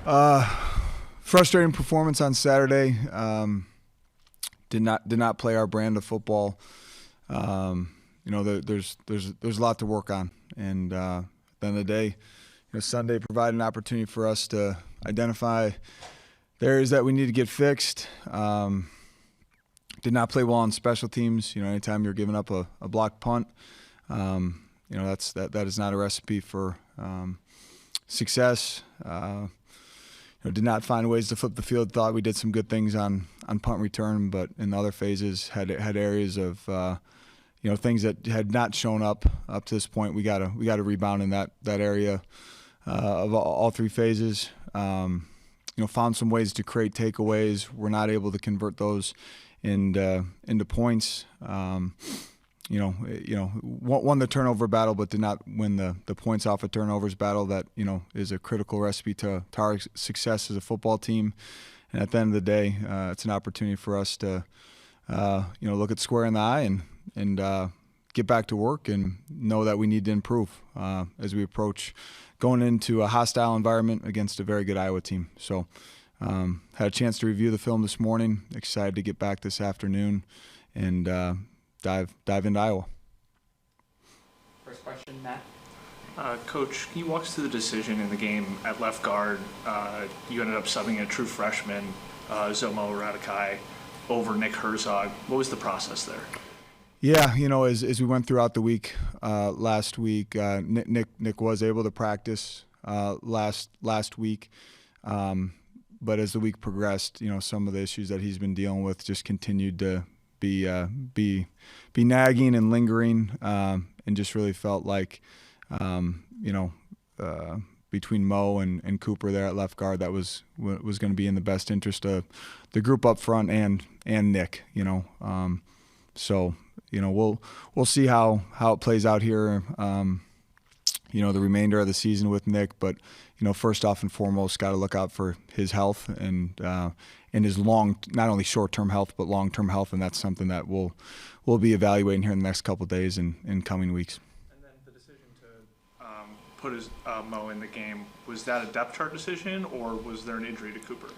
Uh, Frustrating performance on Saturday. Did not play our brand of football. There's a lot to work on, and at the end of the day, Sunday provided an opportunity for us to identify the areas that we need to get fixed. Did not play well on special teams. Anytime you're giving up a blocked punt, that is not a recipe for success. Did not find ways to flip the field. Thought we did some good things on punt return, but in other phases had areas of things that had not shown up to this point. We gotta rebound in that area of all three phases. Found some ways to create takeaways. We're not able to convert those into points. Won the turnover battle, but did not win the points off of turnovers battle. That is a critical recipe to our success as a football team. And at the end of the day, it's an opportunity for us to look at square in the eye and get back to work and know that we need to improve as we approach going into a hostile environment against a very good Iowa team. So had a chance to review the film this morning. Excited to get back this afternoon and dive into Iowa. First question, Matt. Coach, can you walk us through the decision in the game at left guard? You ended up subbing a true freshman, Zomo Radakai, over Nick Herzog. What was the process there? Yeah, as we went throughout the week, last week, Nick was able to practice last week, but as the week progressed, some of the issues that he's been dealing with just continued to be nagging and lingering, and just really felt like, between Mo and Cooper there at left guard, that was going to be in the best interest of the group up front and Nick. So we'll see how it plays out here. The remainder of the season with Nick, but first off and foremost, got to look out for his health and his not only short-term health but long-term health, and that's something that we'll be evaluating here in the next couple of days and in coming weeks. And then the decision to put Mo in the game, was that a depth chart decision, or was there an injury to Cooper?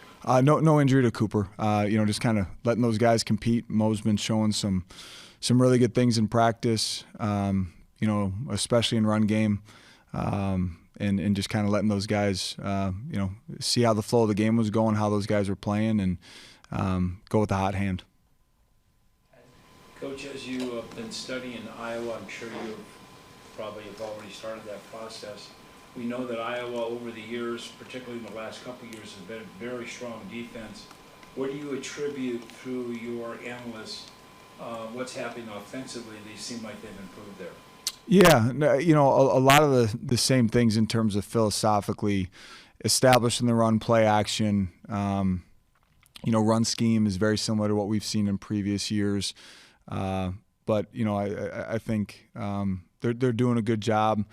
No injury to Cooper. Just kind of letting those guys compete. Mo's been showing some really good things in practice. Especially in run game. And just kind of letting those guys, see how the flow of the game was going, how those guys were playing, and go with the hot hand. Coach, as you have been studying Iowa, I'm sure you probably have already started that process. We know that Iowa over the years, particularly in the last couple of years, has been a very strong defense. What do you attribute through your analysts what's happening offensively? They seem like they've improved there. Yeah, a lot of the same things in terms of philosophically establishing the run, play action. Run scheme is very similar to what we've seen in previous years. But I think they're doing a good job.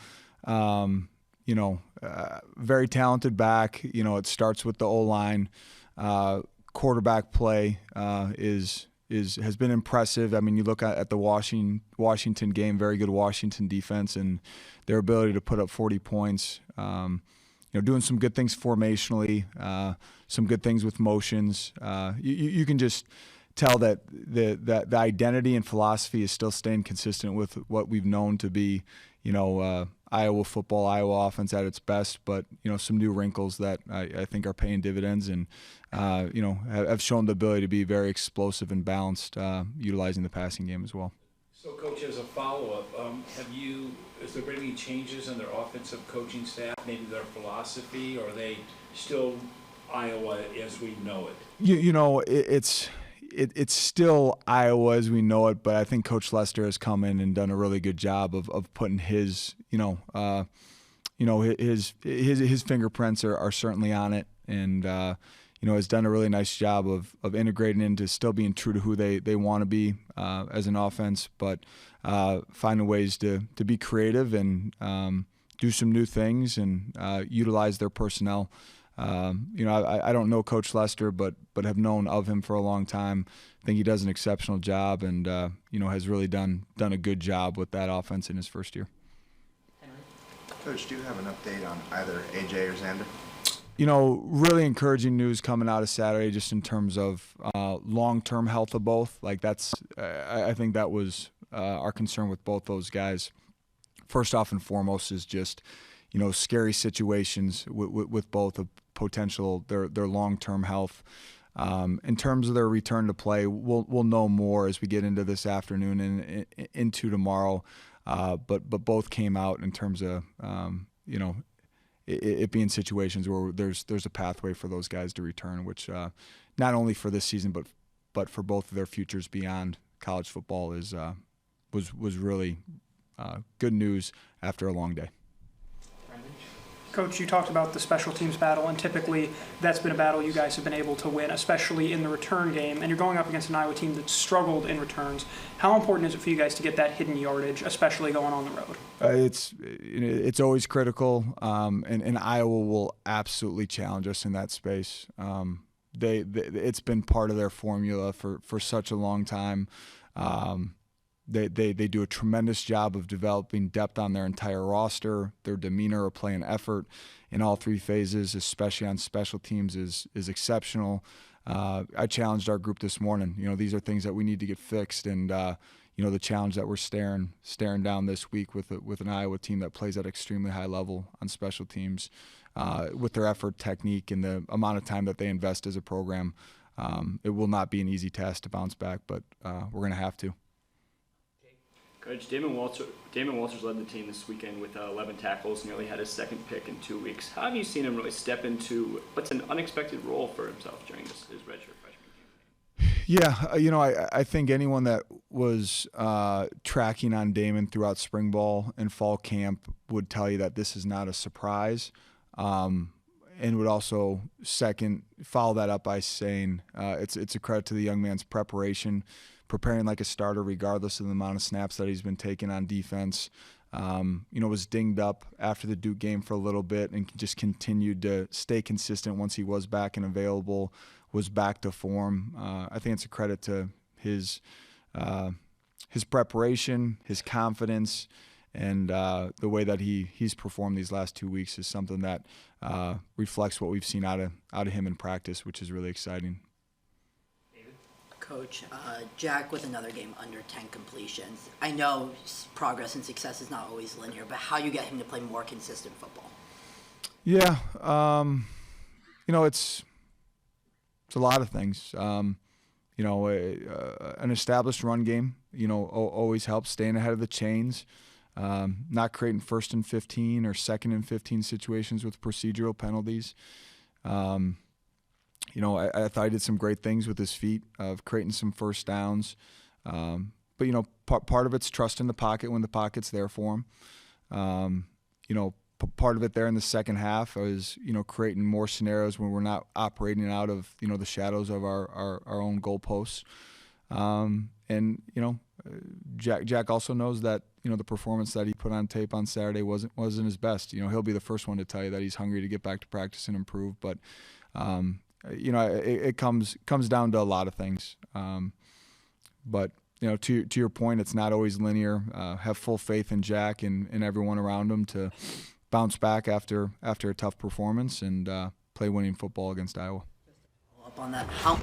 Very talented back. It starts with the O-line. Quarterback play has been impressive. I mean, you look at the Washington game, very good Washington defense, and their ability to put up 40 points. Doing some good things formationally, some good things with motions. You can just tell that the identity and philosophy is still staying consistent with what we've known to be, Iowa football, Iowa offense at its best, but some new wrinkles that I think are paying dividends and have shown the ability to be very explosive and balanced, utilizing the passing game as well. So, Coach, as a follow-up, is there been any changes in their offensive coaching staff, maybe their philosophy, or are they still Iowa as we know it? It's still Iowa as we know it, but I think Coach Lester has come in and done a really good job of putting his his fingerprints are certainly on it, and has done a really nice job of integrating into still being true to who they want to be as an offense, but finding ways to be creative and do some new things and utilize their personnel. I don't know Coach Lester, but have known of him for a long time. I think he does an exceptional job and has really done a good job with that offense in his first year. Henry? Coach, do you have an update on either AJ or Xander? Really encouraging news coming out of Saturday, just in terms of long-term health of both. Like I think that was our concern with both those guys. First off and foremost is just, scary situations with both of potential their long-term health. In terms of their return to play, we'll know more as we get into this afternoon and into tomorrow. But both came out in terms of it being situations where there's a pathway for those guys to return, which not only for this season but for both of their futures beyond college football was really good news after a long day. Coach, you talked about the special teams battle, and typically that's been a battle you guys have been able to win, especially in the return game, and you're going up against an Iowa team that struggled in returns. How important is it for you guys to get that hidden yardage, especially going on the road? It's always critical, and Iowa will absolutely challenge us in that space. It's been part of their formula for such a long time. They do a tremendous job of developing depth on their entire roster. Their demeanor or play and effort in all three phases, especially on special teams, is exceptional. I challenged our group this morning. These are things that we need to get fixed, and the challenge that we're staring down this week with an Iowa team that plays at extremely high level on special teams, with their effort, technique, and the amount of time that they invest as a program. It will not be an easy task to bounce back, but we're going to have to. Coach, Damon Walters led the team this weekend with 11 tackles, nearly had his second pick in 2 weeks. How have you seen him really step into what's an unexpected role for himself during his redshirt freshman campaign? Yeah, I think anyone that was tracking on Damon throughout spring ball and fall camp would tell you that this is not a surprise, and would also follow that up by saying it's a credit to the young man's preparation, preparing like a starter regardless of the amount of snaps that he's been taking on defense. Was dinged up after the Duke game for a little bit and just continued to stay consistent once he was back and available, was back to form. I think it's a credit to his preparation, his confidence, and the way that he's performed these last 2 weeks is something that reflects what we've seen out of him in practice, which is really exciting. Coach, Jack with another game under 10 completions. I know progress and success is not always linear, but how you get him to play more consistent football? Yeah, it's a lot of things. An established run game, always helps staying ahead of the chains, not creating 1st and 15 or 2nd and 15 situations with procedural penalties. I thought he did some great things with his feet of creating some first downs. But part of it's trust in the pocket when the pocket's there for him. Part of it there in the second half is, creating more scenarios when we're not operating out of, the shadows of our own goalposts. Jack also knows that, the performance that he put on tape on Saturday wasn't his best. He'll be the first one to tell you that he's hungry to get back to practice and improve. But, it comes down to a lot of things. But to your point, it's not always linear. Have full faith in Jack and everyone around him to bounce back after a tough performance and play winning football against Iowa. Up on that, how